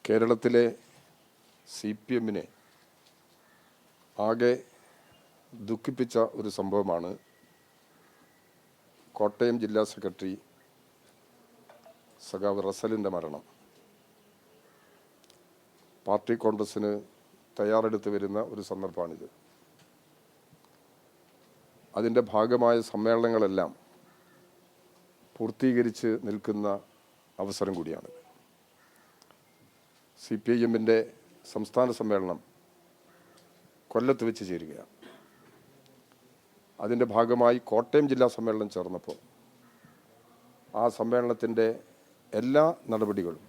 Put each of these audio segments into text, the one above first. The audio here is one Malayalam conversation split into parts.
കേരളത്തിലെ CPM-നെ ആകെ ദുഃഖിപ്പിച്ച ഒരു സംഭവമാണ് കോട്ടയം ജില്ലാ സെക്രട്ടറി സഖാവ് റസലിൻ്റെ മരണം. പാർട്ടി കോൺഗ്രസ്സിന് തയ്യാറെടുത്ത് വരുന്ന ഒരു സന്ദർഭമാണിത്. അതിൻ്റെ ഭാഗമായ സമ്മേളനങ്ങളെല്ലാം പൂർത്തീകരിച്ച് നിൽക്കുന്ന അവസരം കൂടിയാണ്. CPIM-ൻ്റെ സംസ്ഥാന സമ്മേളനം കൊല്ലത്ത് വെച്ച് ചേരുകയാണ്. അതിൻ്റെ ഭാഗമായി കോട്ടയം ജില്ലാ സമ്മേളനം ചേർന്നപ്പോൾ ആ സമ്മേളനത്തിൻ്റെ എല്ലാ നടപടികളും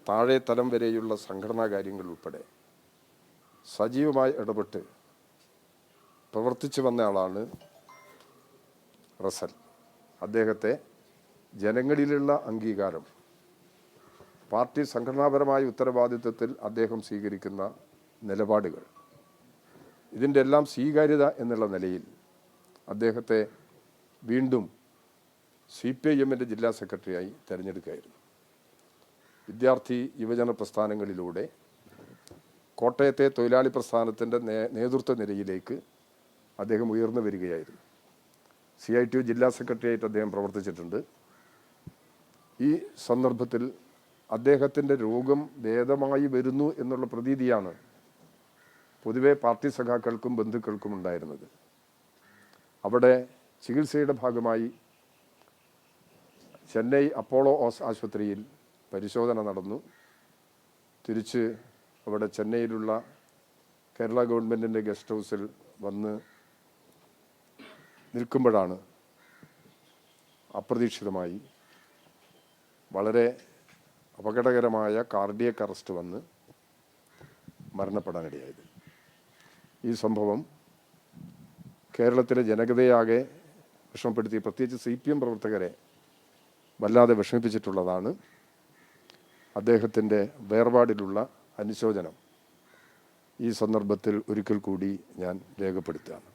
താഴെ തലം വരെയുള്ള സംഘടനാ കാര്യങ്ങൾ ഉൾപ്പെടെ സജീവമായി ഇടപെട്ട് പ്രവർത്തിച്ചു വന്ന ആളാണ് റസൽ. അദ്ദേഹത്തെ ജനങ്ങളിലുള്ള അംഗീകാരം, പാർട്ടി സംഘടനാപരമായ ഉത്തരവാദിത്വത്തിൽ അദ്ദേഹം സ്വീകരിക്കുന്ന നിലപാടുകൾ, ഇതിൻ്റെ എല്ലാം സ്വീകാര്യത എന്നുള്ള നിലയിൽ അദ്ദേഹത്തെ വീണ്ടും CPIM-ൻ്റെ ജില്ലാ സെക്രട്ടറിയായി തിരഞ്ഞെടുക്കുകയായിരുന്നു. വിദ്യാർത്ഥി യുവജന പ്രസ്ഥാനങ്ങളിലൂടെ കോട്ടയത്തെ തൊഴിലാളി പ്രസ്ഥാനത്തിൻ്റെ നേതൃത്വ നിരയിലേക്ക് അദ്ദേഹം ഉയർന്നു വരികയായിരുന്നു. CITU ജില്ലാ സെക്രട്ടറിയായിട്ട് അദ്ദേഹം പ്രവർത്തിച്ചിട്ടുണ്ട്. ഈ സന്ദർഭത്തിൽ അദ്ദേഹത്തിൻ്റെ രോഗം ഭേദമായി വരുന്നു എന്നുള്ള പ്രതീതിയാണ് പൊതുവെ പാർട്ടി സഖാക്കൾക്കും ബന്ധുക്കൾക്കും ഉണ്ടായിരുന്നത്. അവിടെ ചികിത്സയുടെ ഭാഗമായി ചെന്നൈ അപ്പോളോ ആശുപത്രിയിൽ പരിശോധന നടന്നു. തിരിച്ച് അവിടെ ചെന്നൈയിലുള്ള കേരള ഗവൺമെൻറ്റിൻ്റെ ഗസ്റ്റ് ഹൗസിൽ വന്ന് നിൽക്കുമ്പോഴാണ് അപ്രതീക്ഷിതമായി വളരെ അപകടകരമായ കാർഡിയക് അറസ്റ്റ് വന്ന് മരണപ്പെടാനിടയായത്. ഈ സംഭവം കേരളത്തിലെ ജനതയാകെ വിഷമപ്പെടുത്തി, പ്രത്യേകിച്ച് CPM പ്രവർത്തകരെ വല്ലാതെ വിഷമിപ്പിച്ചിട്ടുള്ളതാണ്. അദ്ദേഹത്തിൻ്റെ വേർപാടിലുള്ള അനുശോചനം ഈ സന്ദർഭത്തിൽ ഒരിക്കൽ കൂടി ഞാൻ രേഖപ്പെടുത്തുകയാണ്.